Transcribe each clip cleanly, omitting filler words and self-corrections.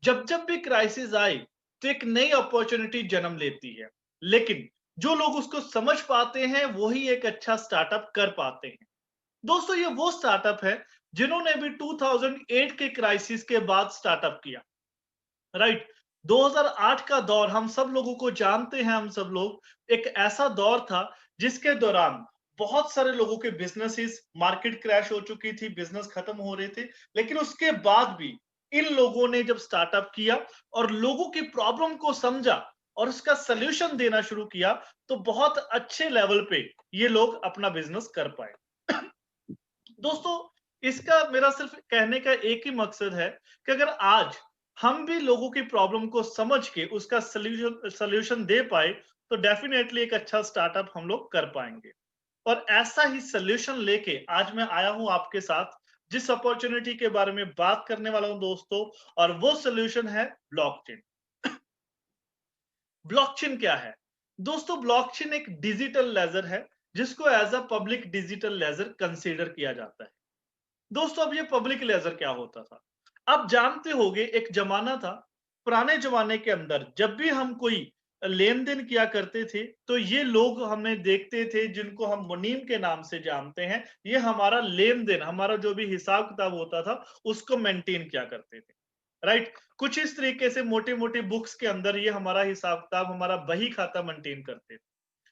जब जब भी क्राइसिस आए तो एक नई अपॉर्चुनिटी जन्म लेती है, लेकिन जो लोग उसको समझ पाते हैं वही एक अच्छा स्टार्टअप कर पाते हैं। दोस्तों, ये वो स्टार्टअप है जिन्होंने भी 2008 के क्राइसिस के बाद स्टार्टअप किया। राइट। 2008 का दौर हम सब लोगों को जानते हैं। हम सब लोग एक ऐसा दौर था जिसके दौरान बहुत सारे लोगों के बिजनेसेस, मार्केट क्रैश हो चुकी थी, बिजनेस खत्म हो रहे थे, लेकिन उसके बाद भी इन लोगों ने जब स्टार्टअप किया और लोगों की प्रॉब्लम को समझा और उसका सलूशन देना शुरू किया, तो बहुत अच्छे लेवल पे ये लोग अपना बिजनेस कर पाए। दोस्तों, इसका मेरा सिर्फ कहने का एक ही मकसद है कि अगर आज हम भी लोगों की प्रॉब्लम को समझ के उसका सल्यूशन सल्यूशन दे पाए, तो डेफिनेटली एक अच्छा स्टार्टअप हम लोग कर पाएंगे। और ऐसा ही सल्यूशन लेके आज मैं आया हूं आपके साथ, जिस अपॉर्चुनिटी के बारे में बात करने वाला हूं दोस्तों, और वो सल्यूशन है ब्लॉकचेन। ब्लॉकचेन क्या है? दोस्तों, ब्लॉकचेन एक डिजिटल लेजर है जिसको as a public digital ledger consider किया जाता है। दोस्तों, अब ये पब्लिक लेजर क्या होता था? आप जानते होंगे, एक जमाना था, पुराने जमाने के अंदर जब भी हम कोई लेन-देन किया करते थे, तो ये लोग हमें देखते थे जिनको हम मुनीम के नाम से जानते हैं। ये हमारा लेन-देन, हमारा जो भी हिसाब-किताब होता था, उसको मेंटेन किया करते थे। राइट? कुछ इस तरीके से मोटी-मोटी बुक्स के अंदर ये हमारा हिसाब-किताब, हमारा बही-खाता मेंटेन करते थे।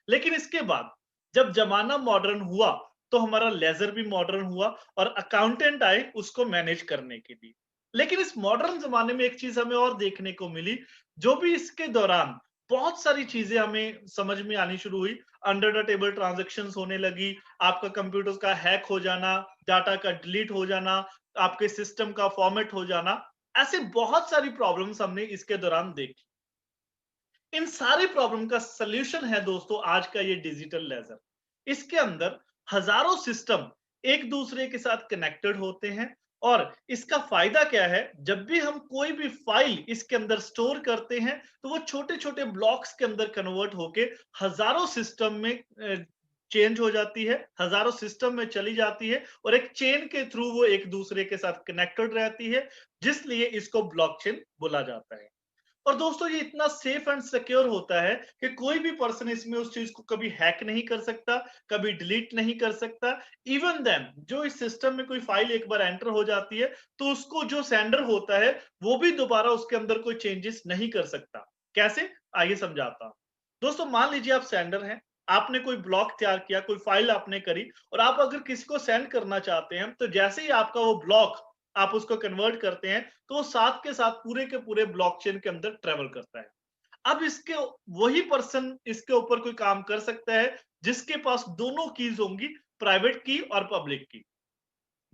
लेकिन इसके बाद जब जमाना मॉडर्न हुआ, तो हमारा लेजर भी मॉडर्न हुआ और अकाउंटेंट आए उसको मैनेज करने के लिए। लेकिन इस मॉडर्न जमाने में एक चीज हमें और देखने को मिली, जो भी इसके दौरान बहुत सारी चीजें हमें समझ में आनी शुरू हुई। अंडर द टेबल ट्रांजैक्शंस होने लगी, आपका कंप्यूटर का हैक हो जाना, डाटा का डिलीट हो जाना, आपके सिस्टम का फॉर्मेट हो जाना, ऐसे बहुत सारी प्रॉब्लम्स हमने इसके दौरान देखी। इन सारी प्रॉब्लम का सलूशन है दोस्तों आज का ये डिजिटल लेजर। इसके अंदर हजारों सिस्टम एक दूसरे के साथ कनेक्टेड होते हैं। और इसका फायदा क्या है? जब भी हम कोई भी फाइल इसके अंदर स्टोर करते हैं, तो वो छोटे छोटे ब्लॉक्स के अंदर कन्वर्ट होके हजारों सिस्टम में चेंज हो जाती है, हजारों सिस्टम में चली जाती है, और एक चेन के थ्रू वो एक दूसरे के साथ कनेक्टेड रहती है, जिसलिए इसको ब्लॉकचेन बोला जाता है। और दोस्तों, ये इतना सेफ एंड सिक्योर होता है कि कोई भी पर्सन इसमें उस चीज को कभी हैक नहीं कर सकता, कभी डिलीट नहीं कर सकता। इवन देन जो इस सिस्टम में कोई फाइल एक बार एंटर हो जाती है, तो उसको जो सेंडर होता है वो भी दोबारा उसके अंदर कोई चेंजेस नहीं कर सकता। कैसे? आइए समझाता हूं। दोस्तों, मान लीजिए आप सेंडर हैं, आपने कोई ब्लॉक तैयार किया, कोई फाइल आपने करी, और आप अगर किसी को सेंड करना चाहते हैं, तो जैसे ही आपका वो ब्लॉक आप उसको कन्वर्ट करते हैं, तो वो साथ के साथ पूरे के पूरे ब्लॉकचेन के अंदर ट्रेवल करता है। अब इसके वही पर्सन इसके ऊपर कोई काम कर सकता है जिसके पास दोनों कीज होंगी, प्राइवेट की और पब्लिक की।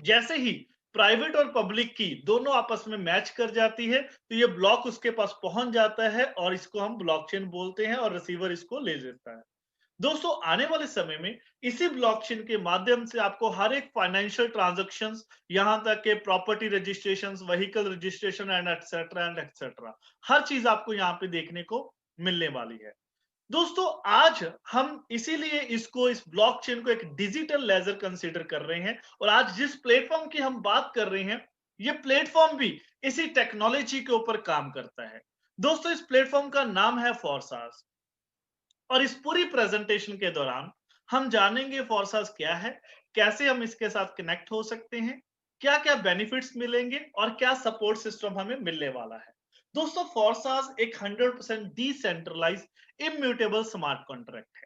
जैसे ही प्राइवेट और पब्लिक की दोनों आपस में मैच कर जाती है, तो ये ब्लॉक उसके पास पहुंच जाता है और इसको हम ब्लॉकचेन बोलते हैं, और रिसीवर इसको ले लेता है। दोस्तों, आने वाले समय में इसी ब्लॉकचेन के माध्यम से आपको हर एक फाइनेंशियल ट्रांजैक्शंस, यहां तक के property registrations, vehicle registration and etcetera, हर चीज आपको यहां पे देखने को मिलने वाली है। दोस्तों, आज हम इसीलिए इसको, इस ब्लॉकचेन को एक डिजिटल लेजर कंसीडर कर रहे हैं, और आज जिस प्लेटफॉर्म की हम बात कर रहे हैं, ये प्लेटफॉर्म भी इसी टेक्नोलॉजी के ऊपर काम करता है। दोस्तों, इस प्लेटफॉर्म का नाम है फोर्सास। और इस पूरी प्रेजेंटेशन के दौरान हम जानेंगे फोर्सास क्या है, कैसे हम इसके साथ कनेक्ट हो सकते हैं, क्या क्या बेनिफिट्स मिलेंगे, और क्या सपोर्ट सिस्टम हमें मिलने वाला है। दोस्तों, फोर्सास एक 100% डिसेंट्रलाइज इम्यूटेबल स्मार्ट कॉन्ट्रैक्ट है।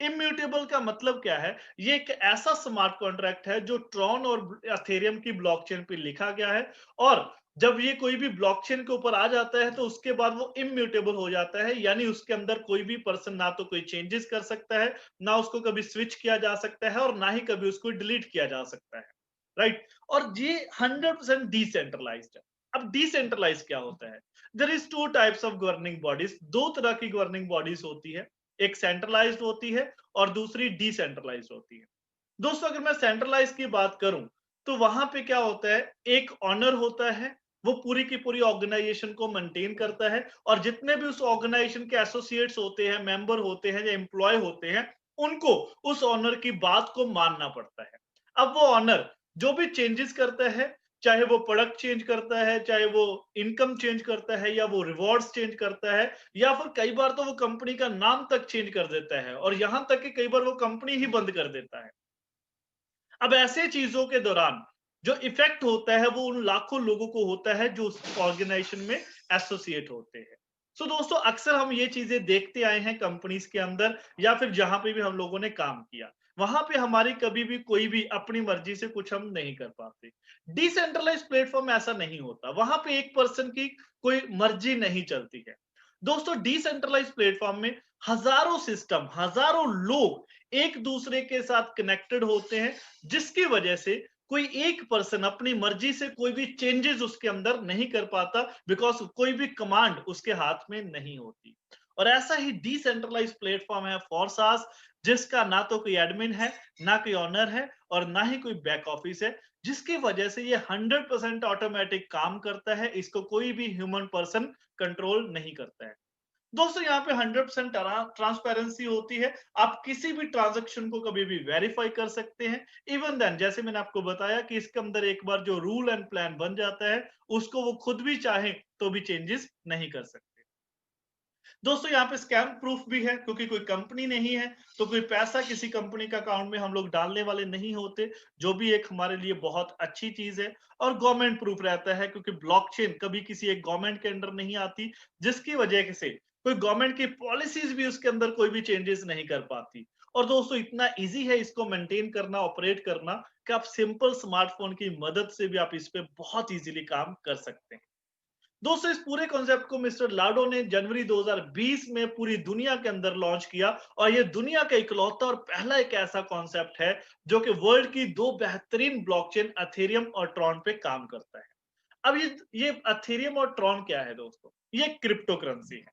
इम्यूटेबल का मतलब क्या है? ये एक ऐसा स्मार्ट कॉन्ट्रैक्ट है जो ट्रॉन और एथेरियम की ब्लॉकचेन पे लिखा गया है, और जब ये कोई भी ब्लॉकचेन के ऊपर आ जाता है, तो उसके बाद वो इम्यूटेबल हो जाता है, यानी उसके अंदर कोई भी पर्सन ना तो कोई चेंजेस कर सकता है, ना उसको कभी स्विच किया जा सकता है, और ना ही कभी उसको डिलीट किया जा सकता है। राइट? और ये 100% डिसेंट्रलाइज्ड है। अब डिसेंट्रलाइज क्या होता है? There is two types of governing bodies. दो तरह की गवर्निंग बॉडीज होती है, एक सेंट्रलाइज्ड होती है और दूसरी डिसेंट्रलाइज्ड होती है। दोस्तों, अगर मैं सेंट्रलाइज की बात करूं, तो वहां पे क्या होता है? एक ऑनर होता है, वो पूरी की पूरी ऑर्गेनाइजेशन को मेंटेन करता है, और जितने भी उस ऑर्गेनाइजेशन के एसोसिएट्स होते हैं, मेंबर होते हैं या एम्प्लॉय होते हैं, उनको उस ऑनर की बात को मानना पड़ता है। अब वो ऑनर जो भी चेंजेस करता है, चाहे वो प्रोडक्ट चेंज करता है, चाहे वो इनकम चेंज करता है, या वो रिवॉर्ड्स चेंज करता है, या फिर कई बार तो वो कंपनी का नाम तक चेंज कर देता है, और यहां तक कि कई बार वो कंपनी ही बंद कर देता है। अब ऐसे चीजों के दौरान जो इफेक्ट होता है वो उन लाखों लोगों को होता है जो उस ऑर्गेनाइजेशन में एसोसिएट होते हैं। सो दोस्तों, अक्सर हम ये चीजें देखते आए हैं कंपनीज के अंदर, या फिर जहां पे भी हम लोगों ने काम किया, वहां पे हमारी कभी भी कोई भी अपनी मर्जी से कुछ हम नहीं कर पाते। डिसेंट्रलाइज प्लेटफॉर्म ऐसा नहीं होता, वहां पे एक पर्सन की कोई मर्जी नहीं चलती है। दोस्तों, डिसेंट्रलाइज प्लेटफॉर्म में हजारों सिस्टम, हजारों लोग एक दूसरे के साथ कनेक्टेड होते हैं, जिसकी वजह से कोई एक पर्सन अपनी मर्जी से कोई भी चेंजेस उसके अंदर नहीं कर पाता, बिकॉज कोई भी कमांड उसके हाथ में नहीं होती। और ऐसा ही डिसेंट्रलाइज प्लेटफॉर्म है फॉरसास, जिसका ना तो कोई एडमिन है, ना कोई ऑनर है, और ना ही कोई बैक ऑफिस है, जिसकी वजह से ये 100% ऑटोमेटिक काम करता है। इसको कोई भी ह्यूमन पर्सन कंट्रोल नहीं करता है। दोस्तों, यहाँ पे 100% ट्रांसपेरेंसी होती है। आप किसी भी ट्रांजैक्शन को कभी भी वेरीफाई कर सकते हैं। इवन देन, जैसे मैंने आपको बताया कि इसके अंदर एक बार जो रूल एंड प्लान बन जाता है, उसको वो खुद भी चाहे तो भी चेंजेस नहीं कर सकते। दोस्तों, यहाँ पे स्कैम प्रूफ भी है, क्योंकि कोई कंपनी नहीं है तो कोई पैसा किसी कंपनी का अकाउंट में हम लोग डालने वाले नहीं होते, जो भी एक हमारे लिए बहुत अच्छी चीज है। और गवर्नमेंट प्रूफ रहता है, क्योंकि ब्लॉकचेन कभी किसी एक गवर्नमेंट के अंडर नहीं आती, जिसकी वजह से कोई गवर्नमेंट की पॉलिसीज भी उसके अंदर कोई भी चेंजेस नहीं कर पाती। और दोस्तों, इतना इजी है इसको मेंटेन करना, ऑपरेट करना, कि आप सिंपल स्मार्टफोन की मदद से भी आप इस पे बहुत इजीली काम कर सकते हैं। दोस्तों, इस पूरे कॉन्सेप्ट को मिस्टर लाडो ने जनवरी 2020 में पूरी दुनिया के अंदर लॉन्च किया, और ये दुनिया का इकलौता और पहला एक ऐसा कॉन्सेप्ट है जो कि वर्ल्ड की दो बेहतरीन ब्लॉकचेन एथेरियम और ट्रॉन पे काम करता है। अब ये एथेरियम और ट्रॉन क्या है दोस्तों? ये क्रिप्टो करेंसी है।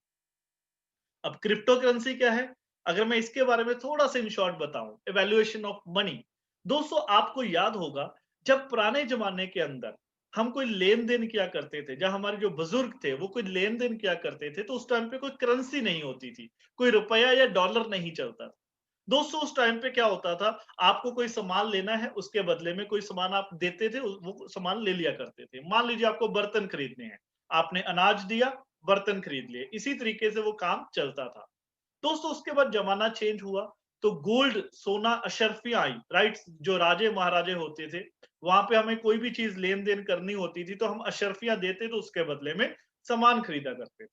अब क्रिप्टो करेंसी क्या है? अगर मैं इसके बारे में थोड़ा सा इन शॉर्ट बताऊं, इवैल्यूएशन ऑफ मनी। दोस्तों, आपको याद होगा, जब पुराने जमाने के अंदर हम कोई लेन देन किया करते थे, जब हमारे जो बुजुर्ग थे वो कोई लेन देन किया करते थे, तो उस टाइम पे कोई करेंसी नहीं होती थी, कोई रुपया या डॉलर नहीं चलता था। दोस्तों, उस टाइम पे क्या होता था, आपको कोई सामान लेना है, उसके बदले में कोई सामान आप देते थे, वो सामान ले लिया करते थे। मान लीजिए आपको बर्तन खरीदने हैं, आपने अनाज दिया, बर्तन खरीद लिए, इसी तरीके से वो काम चलता था। दोस्तों, उसके बाद जमाना चेंज हुआ, तो गोल्ड, सोना, अशर्फियां आई, राइट? जो राजे महाराजे होते थे, वहां पे हमें कोई भी चीज लेन देन करनी होती थी तो हम अशर्फियां देते, तो उसके बदले में सामान खरीदा करते थे।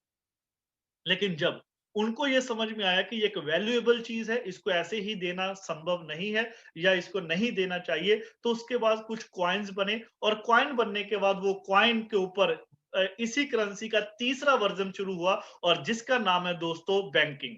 लेकिन जब उनको ये समझ में आया कि ये एक वैल्यूएबल चीज है, इसको ऐसे ही देना संभव नहीं है, या इसको नहीं देना चाहिए, तो उसके बाद कुछ कॉइन्स बने, और कॉइन बनने के बाद वो कॉइन के ऊपर इसी करेंसी का तीसरा वर्जन शुरू हुआ, और जिसका नाम है दोस्तों बैंकिंग।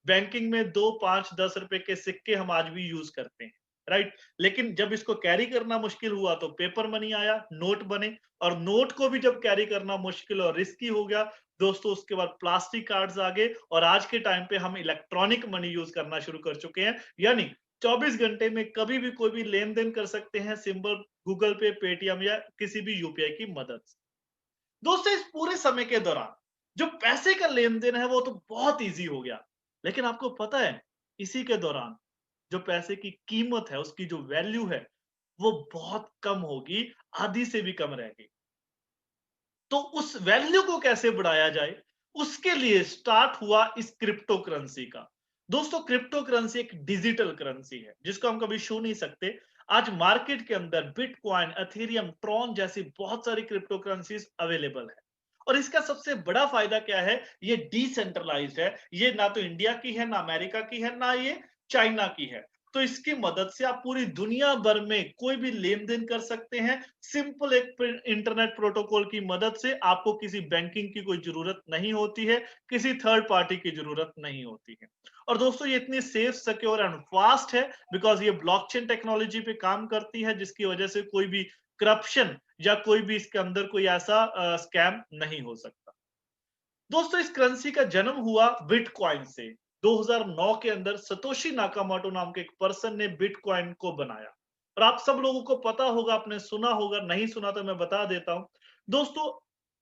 बैंकिंग में 2, 5, 10 रुपए के सिक्के हम आज भी यूज करते हैं, राइट? लेकिन जब इसको कैरी करना मुश्किल हुआ तो पेपर मनी आया, नोट बने, और नोट को भी जब कैरी करना मुश्किल और रिस्की हो गया दोस्तों, उसके बाद प्लास्टिक कार्ड्स आ गए, और आज के टाइम पे हम इलेक्ट्रॉनिक मनी यूज करना शुरू कर चुके हैं। यानी 24 घंटे में कभी भी कोई भी लेन देन कर सकते हैं, सिंपल गूगल पे, पेटीएम, या किसी भी यूपीआई की मदद से। दोस्तों, इस पूरे समय के दौरान जो पैसे का लेन देन है वो तो बहुत इजी हो गया, लेकिन आपको पता है, इसी के दौरान जो पैसे की कीमत है, उसकी जो वैल्यू है, वो बहुत कम होगी, आधी से भी कम रह गई। तो उस वैल्यू को कैसे बढ़ाया जाए, उसके लिए स्टार्ट हुआ इस क्रिप्टो करेंसी का। दोस्तों, क्रिप्टो करेंसी एक डिजिटल करेंसी है, जिसको हम कभी छू नहीं सकते। आज मार्केट के अंदर बिटकॉइन, एथेरियम, ट्रॉन जैसी बहुत सारी क्रिप्टो करेंसीज अवेलेबल है। और इसका सबसे बड़ा फायदा क्या है? ये डिसेंट्रलाइज्ड है, ये ना तो इंडिया की है, ना अमेरिका की है, ना ये चाइना की है। तो इसकी मदद से आप पूरी दुनिया भर में कोई भी लेन देन कर सकते हैं, सिंपल एक इंटरनेट प्रोटोकॉल की मदद से। आपको किसी बैंकिंग की कोई जरूरत नहीं होती है, किसी थर्ड पार्टी की जरूरत नहीं होती है। और दोस्तों, ये इतनी सेफ, सिक्योर एंड फास्ट है, बिकॉज ये ब्लॉकचेन टेक्नोलॉजी पे काम करती है, जिसकी वजह से कोई भी करप्शन या कोई भी इसके अंदर कोई ऐसा स्कैम नहीं हो सकता। दोस्तों, इस करेंसी का जन्म हुआ बिटकॉइन से। 2009 के अंदर सतोशी नाकामोटो नाम के एक पर्सन ने बिटकॉइन को बनाया, और आप सब लोगों को पता होगा, आपने सुना होगा, नहीं सुना तो मैं बता देता हूं। दोस्तों,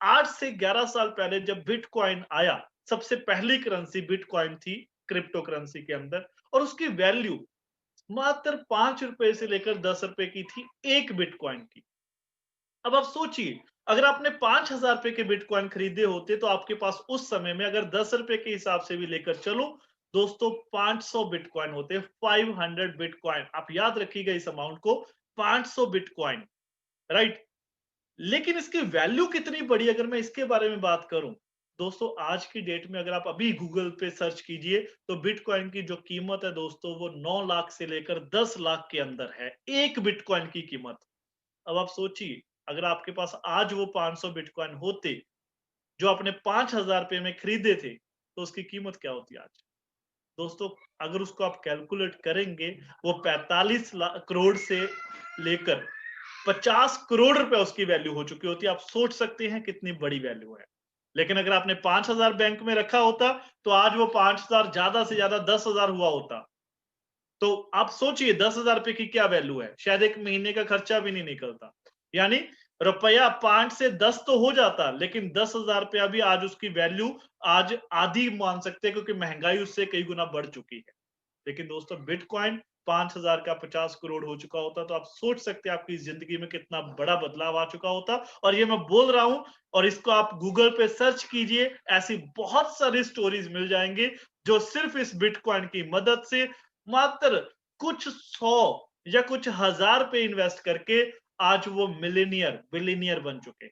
8 से 11 साल पहले जब बिटकॉइन आया, सबसे पहली करेंसी बिटकॉइन थी क्रिप्टो करेंसी के अंदर, और उसकी वैल्यू मात्र 5 रुपए से लेकर 10 रुपए की थी, एक बिटकॉइन की। अब आप सोचिए, अगर आपने 5,000 रुपए के बिटकॉइन खरीदे होते तो आपके पास उस समय में अगर 10 रुपए के हिसाब से भी लेकर चलो दोस्तों 500 बिटकॉइन होते, 500 बिटकॉइन। आप याद रखिएगा इस अमाउंट को, 500 बिटकॉइन, राइट। लेकिन इसकी वैल्यू कितनी बड़ी, अगर मैं इसके बारे में बात करूं दोस्तों, आज की डेट में अगर आप अभी गूगल पे सर्च कीजिए तो बिटकॉइन की जो कीमत है दोस्तों वो 9 लाख से लेकर 10 लाख के अंदर है, एक बिटकॉइन की कीमत। अब आप सोचिए, अगर आपके पास आज वो 500 बिटकॉइन होते जो आपने 5,000 रुपए में खरीदे थे, तो उसकी कीमत क्या होती आज? दोस्तों, अगर उसको आप कैलकुलेट करेंगे, वो 45 करोड़ से लेकर 50 करोड़ रुपए उसकी वैल्यू हो चुकी होती है। आप सोच सकते हैं कितनी बड़ी वैल्यू है। लेकिन अगर आपने 5,000 बैंक में रखा होता, तो आज वो 5,000 ज्यादा से ज्यादा 10,000 हुआ होता। तो आप सोचिए 10,000 रुपए की क्या वैल्यू है, शायद एक महीने का खर्चा भी नहीं निकलता। यानी रुपया 5 से 10 तो हो जाता, लेकिन 10,000 रुपया भी आज उसकी वैल्यू आज आधी मान सकते हैं, क्योंकि महंगाई उससे कई गुना बढ़ चुकी है। लेकिन दोस्तों बिटकॉइन 5,000 का 50 करोड़ हो चुका होता, तो आप सोच सकते हैं आपकी जिंदगी में कितना बड़ा बदलाव आ चुका होता। और ये मैं बोल रहा हूं, और इसको आप गूगल पे सर्च कीजिए, ऐसी बहुत सारी स्टोरीज मिल जाएंगे जो सिर्फ इस बिटकॉइन की मदद से मात्र कुछ 100 या कुछ हजार पे इन्वेस्ट करके आज वो मिलेनियर बिलियनियर बन चुके हैं,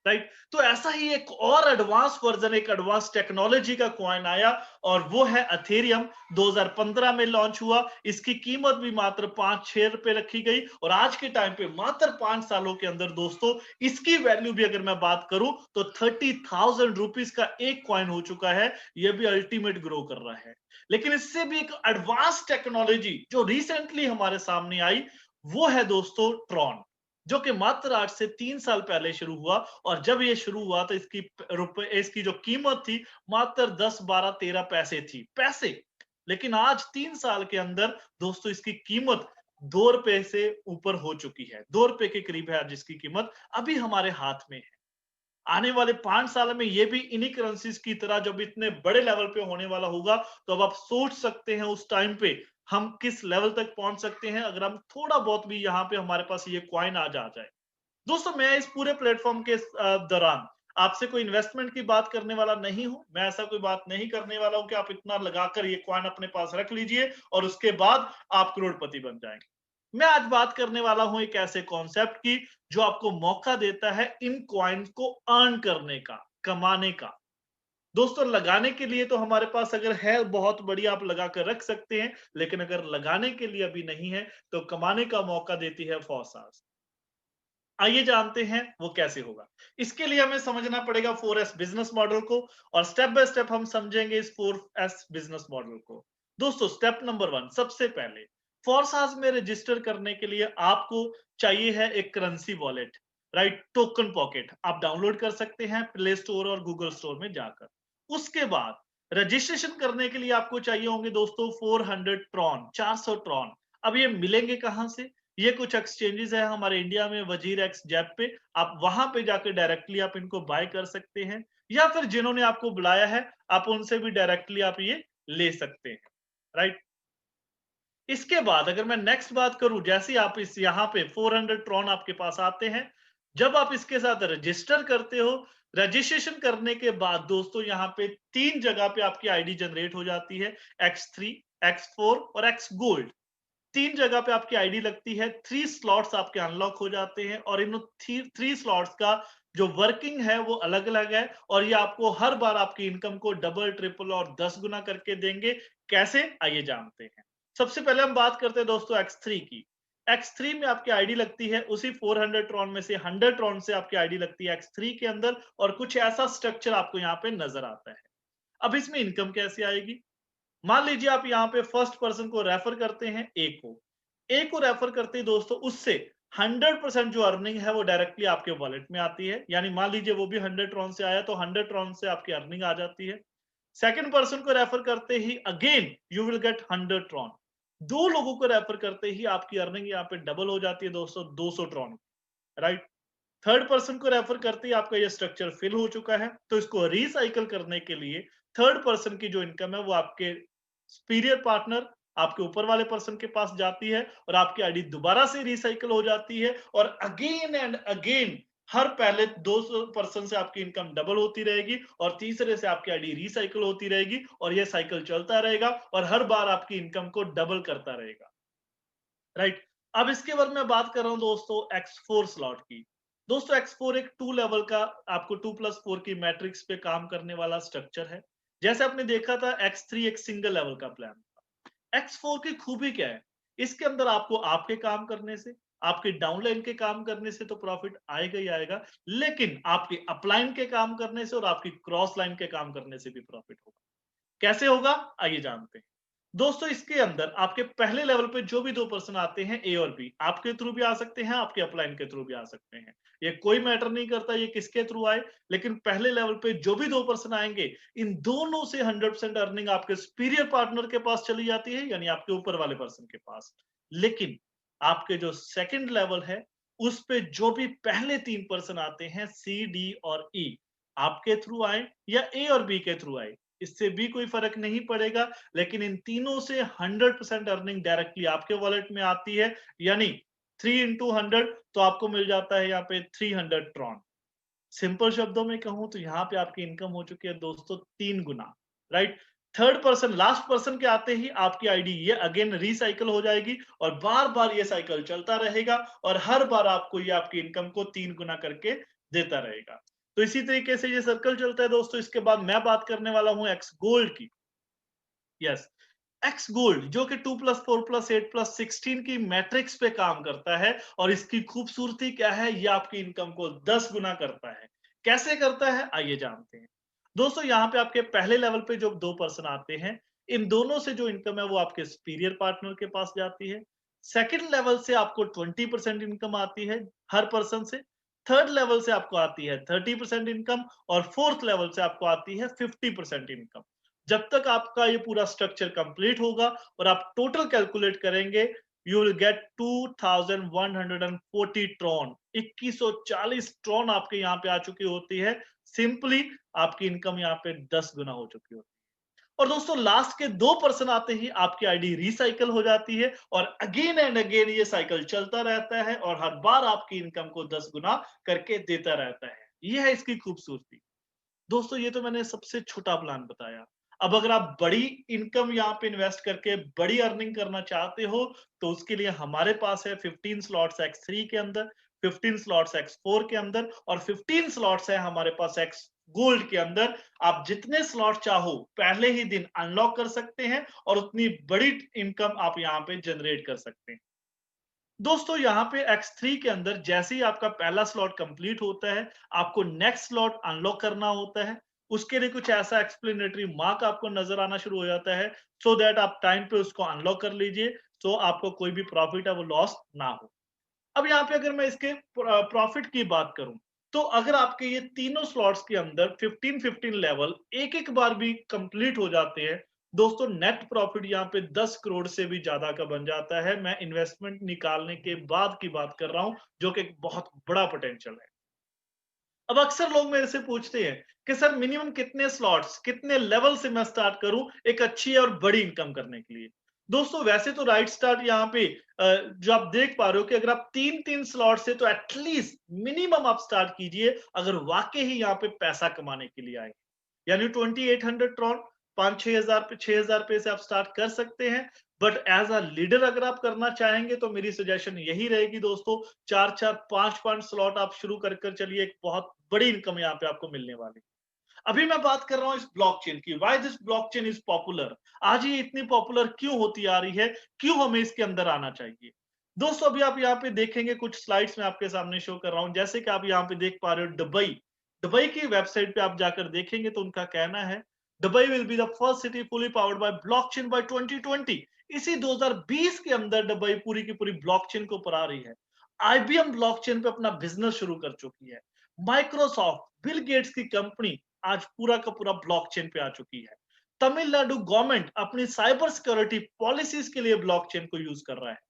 राइट। तो ऐसा ही एक और एडवांस वर्जन, एक एडवांस टेक्नोलॉजी का कॉइन आया, और वो है अथेरियम। 2015 में लॉन्च हुआ। इसकी कीमत भी मात्र 5-6 रुपए रखी गई, और आज के टाइम पे मात्र 5 सालों के अंदर दोस्तों इसकी वैल्यू भी अगर मैं बात करूं तो 30,000 रुपीज का एक कॉइन हो चुका है। ये भी अल्टीमेट ग्रो कर रहा है। लेकिन इससे भी एक एडवांस टेक्नोलॉजी जो रिसेंटली हमारे सामने आई, वो है दोस्तों ट्रॉन, जो कि मात्र आज से 3 साल पहले शुरू हुआ। और जब ये शुरू हुआ तो इसकी जो कीमत थी मात्र 10, 12, 13 पैसे थी, पैसे। लेकिन आज 3 साल के अंदर दोस्तों इसकी कीमत 2 रुपए से ऊपर हो चुकी है, 2 रुपए के करीब है आज इसकी कीमत, अभी हमारे हाथ में है। आने वाले 5 साल में ये भी इन्हीं करेंसीज की तरह जब इतने बड़े लेवल पे होने वाला होगा, तो अब आप सोच सकते हैं उस टाइम पे हम किस लेवल तक पहुंच सकते हैं, अगर हम थोड़ा बहुत भी यहाँ पे हमारे पास ये कॉइन आ जाए। दोस्तों, मैं इस पूरे प्लेटफॉर्म के दौरान आपसे कोई इन्वेस्टमेंट की बात करने वाला नहीं हूं। मैं ऐसा कोई बात नहीं करने वाला हूं कि आप इतना लगाकर ये कॉइन अपने पास रख लीजिए और उसके बाद आप करोड़पति बन जाएंगे। मैं आज बात करने वाला हूं एक ऐसे कॉन्सेप्ट की जो आपको मौका देता है इन कॉइन्स को अर्न करने का, कमाने का। दोस्तों, लगाने के लिए तो हमारे पास अगर है बहुत बढ़िया, आप लगा कर रख सकते हैं। लेकिन अगर लगाने के लिए अभी नहीं है, तो कमाने का मौका देती है फॉसास। आइए जानते हैं वो कैसे होगा। इसके लिए हमें समझना पड़ेगा 4S बिजनेस मॉडल को, और स्टेप बाय स्टेप हम समझेंगे इस 4S बिजनेस मॉडल को। दोस्तों, स्टेप नंबर 1, सबसे पहले फॉरसाज में रजिस्टर करने के लिए आपको चाहिए है एक currency wallet, right. Token pocket आप डाउनलोड कर सकते हैं प्ले स्टोर और गूगल स्टोर में जाकर। उसके बाद रजिस्ट्रेशन करने के लिए आपको चाहिए होंगे दोस्तों 400 ट्रॉन, 400 ट्रॉन। अब ये मिलेंगे कहां से? ये कुछ एक्सचेंजेस है हमारे इंडिया में, वजीर एक्स जैप पे, आप वहां पे जाकर डायरेक्टली आप इनको बाय कर सकते हैं, या फिर जिन्होंने आपको बुलाया है आप उनसे भी डायरेक्टली आप ये ले सकते हैं, राइट। इसके बाद अगर मैं नेक्स्ट बात करूं, जैसे आप इस यहाँ पे 400 ट्रॉन आपके पास आते हैं, जब आप इसके साथ रजिस्टर करते हो, रजिस्ट्रेशन करने के बाद दोस्तों यहाँ पे 3 जगह पे आपकी आईडी जनरेट हो जाती है, X3, X4 और X गोल्ड। 3 जगह पे आपकी आईडी लगती है, 3 स्लॉट्स आपके अनलॉक हो जाते हैं, और इन 3 स्लॉट्स का जो वर्किंग है वो अलग अलग है, और ये आपको हर बार आपकी इनकम को डबल, ट्रिपल और 10 गुना करके देंगे। कैसे, आइए जानते हैं। सबसे पहले हम बात करते हैं दोस्तों X3 की। X3 में आपकी आईडी लगती है उसी 400 ट्रॉन में से 100 ट्रॉन से आपकी आईडी लगती है X3 के अंदर, और कुछ ऐसा स्ट्रक्चर आपको यहाँ पे नजर आता है। अब इसमें इनकम कैसे आएगी? मान लीजिए आप यहाँ पे फर्स्ट पर्सन को रेफर करते हैं, ए को रेफर करते ही दोस्तों उससे 100% जो अर्निंग है वो डायरेक्टली आपके वॉलेट में आती है। यानी मान लीजिए वो भी 100 ट्रॉन से आया, तो 100 ट्रॉन से आपकी अर्निंग आ जाती है। सेकंड पर्सन को रेफर करते ही again you will get 100 Tron. 2 लोगों को रेफर करते ही आपकी अर्निंग यहाँ पे डबल हो जाती है दोस्तों, 200 ट्रॉन, राइट। थर्ड पर्सन को रेफर करते ही आपका ये स्ट्रक्चर फिल हो चुका है, तो इसको रिसाइकल करने के लिए थर्ड पर्सन की जो इनकम है वो आपके सुपीरियर पार्टनर, आपके ऊपर वाले पर्सन के पास जाती है और आपकी आईडी दोबारा से रिसाइकल हो जाती है और अगेन एंड अगेन हर पहले 200 पर्सन से आपकी इनकम डबल होती रहेगी और तीसरे से आपकी आईडी रिसाइकल होती रहेगी और ये साइकिल चलता रहेगा और हर बार आपकी इनकम को डबल करता रहेगा, राइट। अब इसके बाद मैं बात कर रहा हूं दोस्तों X4 स्लॉट की। दोस्तों X4 एक 2 लेवल का आपको 2+4 की मैट्रिक्स पे काम करने वाला स्ट्रक्चर है। जैसे आपने देखा था X3 एक सिंगल लेवल का प्लान था। X4 की खूबी क्या है? इसके अंदर आपको आपके काम करने से, आपके डाउनलाइन के काम करने से तो प्रॉफिट आएगा ही आएगा, लेकिन आपके अपलाइन के काम करने से और आपकी क्रॉस लाइन के काम करने से भी प्रॉफिट होगा। कैसे होगा? आइए जानते हैं। दोस्तों इसके अंदर आपके पहले लेवल पे जो भी 2 पर्सन आते हैं ए और बी, आपके थ्रू भी आ सकते हैं, आपके अपलाइन के थ्रू भी आ सकते हैं। ये कोई मैटर नहीं करता ये किसके थ्रू आए, लेकिन पहले लेवल पे जो भी 2 पर्सन आएंगे, इन दोनों से 100% अर्निंग आपके सुपीरियर पार्टनर के पास चली जाती है, यानी आपके ऊपर वाले पर्सन के पास। लेकिन आपके जो सेकंड लेवल है, उस पे जो भी पहले 3 पर्सन आते हैं सी, डी और ई, आपके थ्रू आए या ए और बी के थ्रू आए, इससे भी कोई फर्क नहीं पड़ेगा, लेकिन इन तीनों से 100% अर्निंग डायरेक्टली आपके वॉलेट में आती है, यानी 3 इंटू 100 तो आपको मिल जाता है यहाँ पे 300 ट्रॉन। सिंपल शब्दों में कहूं तो यहाँ पे आपकी इनकम हो चुकी है दोस्तों 3 गुना, right. Third person last person के आते ही आपकी आईडी ये अगेन रिसाइकल हो जाएगी और बार बार ये साइकिल चलता रहेगा और हर बार आपको ये आपकी इनकम को 3 गुना करके देता रहेगा। तो इसी तरीके से ये सर्कल चलता है दोस्तों। इसके बाद मैं बात करने वाला हूं एक्स गोल्ड की। यस, एक्स गोल्ड जो कि 2+4+8+16 की मैट्रिक्स पे काम करता है और इसकी खूबसूरती क्या है, ये आपकी इनकम को 10 गुना करता है। कैसे करता है आइए जानते हैं। दोस्तों यहाँ पे आपके पहले लेवल पे जो 2 पर्सन आते हैं, इन दोनों से जो इनकम है वो आपके सुपीरियर पार्टनर के पास जाती है। सेकंड लेवल से आपको 20% इनकम आती है हर पर्सन से। थर्ड लेवल से आपको आती है 30% इनकम और फोर्थ लेवल से आपको आती है 50% इनकम। जब तक आपका ये पूरा स्ट्रक्चर कंप्लीट होगा और आप टोटल कैलकुलेट करेंगे, you will gate 2140 Tron, 2140 Tron आपके यहाँ पे आ चुकी होती है। सिंपली आपकी इनकम यहाँ पे 10 गुना हो चुकी होती है। और दोस्तों लास्ट के 2 पर्सन आते ही आपकी आईडी रिसाइकल हो जाती है और अगेन एंड अगेन ये साइकिल चलता रहता है और हर बार आपकी इनकम को 10 गुना करके देता रहता है। ये है इसकी खूबसूरती। दोस्तों ये तो मैंने सबसे छोटा प्लान बताया। अब अगर आप बड़ी इनकम यहाँ पे इन्वेस्ट करके बड़ी अर्निंग करना चाहते हो, तो उसके लिए हमारे पास है 15 स्लॉट्स X3 के अंदर, 15 स्लॉट्स X4 के अंदर और 15 स्लॉट्स है हमारे पास X गोल्ड के अंदर। आप जितने स्लॉट चाहो पहले ही दिन अनलॉक कर सकते हैं और उतनी बड़ी इनकम आप यहाँ पे जनरेट कर सकते हैं। दोस्तों यहाँ पे X3 के अंदर जैसे ही आपका पहला स्लॉट कंप्लीट होता है, आपको नेक्स्ट स्लॉट अनलॉक करना होता है। उसके लिए कुछ ऐसा एक्सप्लेनेटरी मार्क आपको नजर आना शुरू हो जाता है, सो दैट आप टाइम पे उसको अनलॉक कर लीजिए, सो आपको कोई भी प्रॉफिट है वो लॉस ना हो। अब यहाँ पे अगर मैं इसके प्रॉफिट की बात करूं, तो अगर आपके ये तीनों स्लॉट्स के अंदर 15-15 लेवल एक एक बार भी कंप्लीट हो जाते हैं, दोस्तों नेट प्रॉफिट यहाँ पे 10 करोड़ से भी ज्यादा का बन जाता है। मैं इन्वेस्टमेंट निकालने के बाद की बात कर रहा हूं, जो कि एक बहुत बड़ा पोटेंशियल है। अब अक्सर लोग मेरे से पूछते हैं कि सर मिनिमम कितने स्लॉट्स, कितने लेवल से मैं स्टार्ट करूं एक अच्छी और बड़ी इनकम करने के लिए। दोस्तों वैसे तो राइट स्टार्ट यहाँ पे जो आप देख पा रहे हो कि अगर आप 3-3 स्लॉट से तो एटलीस्ट मिनिमम आप स्टार्ट कीजिए, अगर वाकई ही यहाँ पे पैसा कमाने के लिए आए, यानी 2800 ट्रॉन 5-6 हजार पे 6 हजार पे से आप स्टार्ट कर सकते हैं। बट एज अ लीडर अगर आप करना चाहेंगे तो मेरी सजेशन यही रहेगी दोस्तों, 4-4 5-5 स्लॉट आप शुरू कर चलिए, एक बहुत बड़ी इनकम यहाँ पे आपको मिलने वाली। अभी मैं बात कर रहा हूं इस ब्लॉकचेन की, why this blockchain is popular. आज ये इतनी पॉपुलर क्यों होती आ रही है, क्यों हमें इसके अंदर आना चाहिए। दोस्तों अभी आप यहाँ पे देखेंगे, कुछ स्लाइड्स में आपके सामने शो कर रहा हूं, जैसे कि आप यहाँ पे देख पा रहे हो दुबई। दुबई की वेबसाइट पे आप जाकर देखेंगे तो उनका कहना है Dubai will be the first city fully powered by blockchain by 2020। इसी 2020 के अंदर दुबई पूरी की पूरी ब्लॉकचेन को ऊपर आ रही है। आईबीएम ब्लॉकचेन पे अपना बिजनेस शुरू कर चुकी है। माइक्रोसॉफ्ट बिल गेट्स की कंपनी आज पूरा का पूरा ब्लॉकचेन पे आ चुकी है। तमिलनाडु गवर्नमेंट अपनी साइबर सिक्योरिटी पॉलिसीज के लिए ब्लॉकचेन को यूज कर रहा है।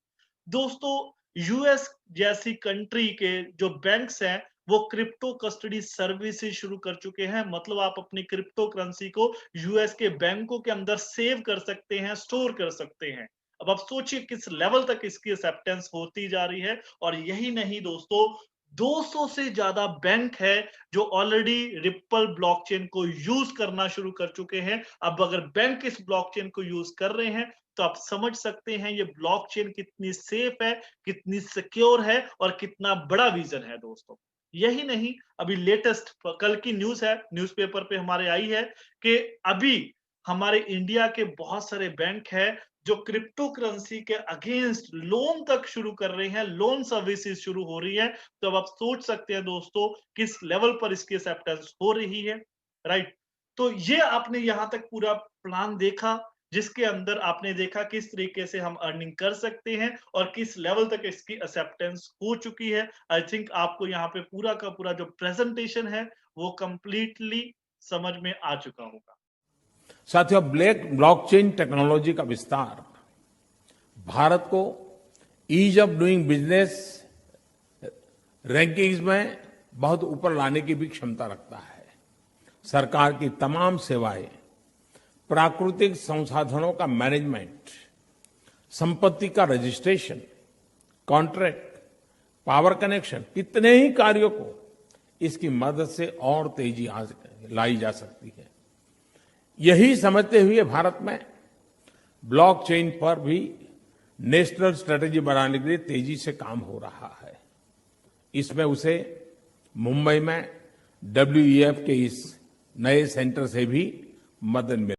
दोस्तों यूएस जैसी कंट्री के जो बैंक्स हैं, वो क्रिप्टो कस्टडी सर्विसेज शुरू कर चुके हैं। मतलब आप अपनी क्रिप्टो करेंसी को यूएस के बैंकों के अंदर सेव कर सकते हैं, स्टोर कर सकते हैं। अब आप सोचिए किस लेवल तक इसकी एक्सेप्टेंस होती जा रही है। और यही नहीं दोस्तों, 200 से ज्यादा बैंक है जो ऑलरेडी रिपल ब्लॉकचेन को यूज करना शुरू कर चुके हैं। अब अगर बैंक इस ब्लॉकचेन को यूज कर रहे हैं तो आप समझ सकते हैं ये ब्लॉकचेन कितनी सेफ है, कितनी सिक्योर है और कितना बड़ा विजन है दोस्तों। यही नहीं, अभी लेटेस्ट कल की न्यूज़ है, न्यूज़पेपर पे हमारे आई है कि अभी हमारे इंडिया के बहुत सारे बैंक हैं जो क्रिप्टो करेंसी के अगेंस्ट लोन तक शुरू कर रहे हैं, लोन सर्विसेज शुरू हो रही है। तो अब आप सोच सकते हैं दोस्तों किस लेवल पर इसकी एक्सेप्टेंस हो रही है, राइट? तो ये आपने यहां तक पूरा प्लान देखा, जिसके अंदर आपने देखा किस तरीके से हम अर्निंग कर सकते हैं और किस लेवल तक इसकी एक्सेप्टेंस हो चुकी है। आई थिंक आपको यहाँ पे पूरा का पूरा जो प्रेजेंटेशन है वो कंप्लीटली समझ में आ चुका होगा। साथियों, ब्लॉकचेन टेक्नोलॉजी का विस्तार भारत को ease of doing business rankings में बहुत ऊपर लाने की भी क्षमता रखता है। सरकार की तमाम सेवाएं, प्राकृतिक संसाधनों का मैनेजमेंट, संपत्ति का रजिस्ट्रेशन, कॉन्ट्रैक्ट, पावर कनेक्शन, कितने ही कार्यों को इसकी मदद से और तेजी लाई जा सकती है। यही समझते हुए भारत में ब्लॉकचेन पर भी नेशनल स्ट्रेटेजी बनाने के लिए तेजी से काम हो रहा है। इसमें उसे मुंबई में WEF के इस नए सेंटर से भी मदद मिले।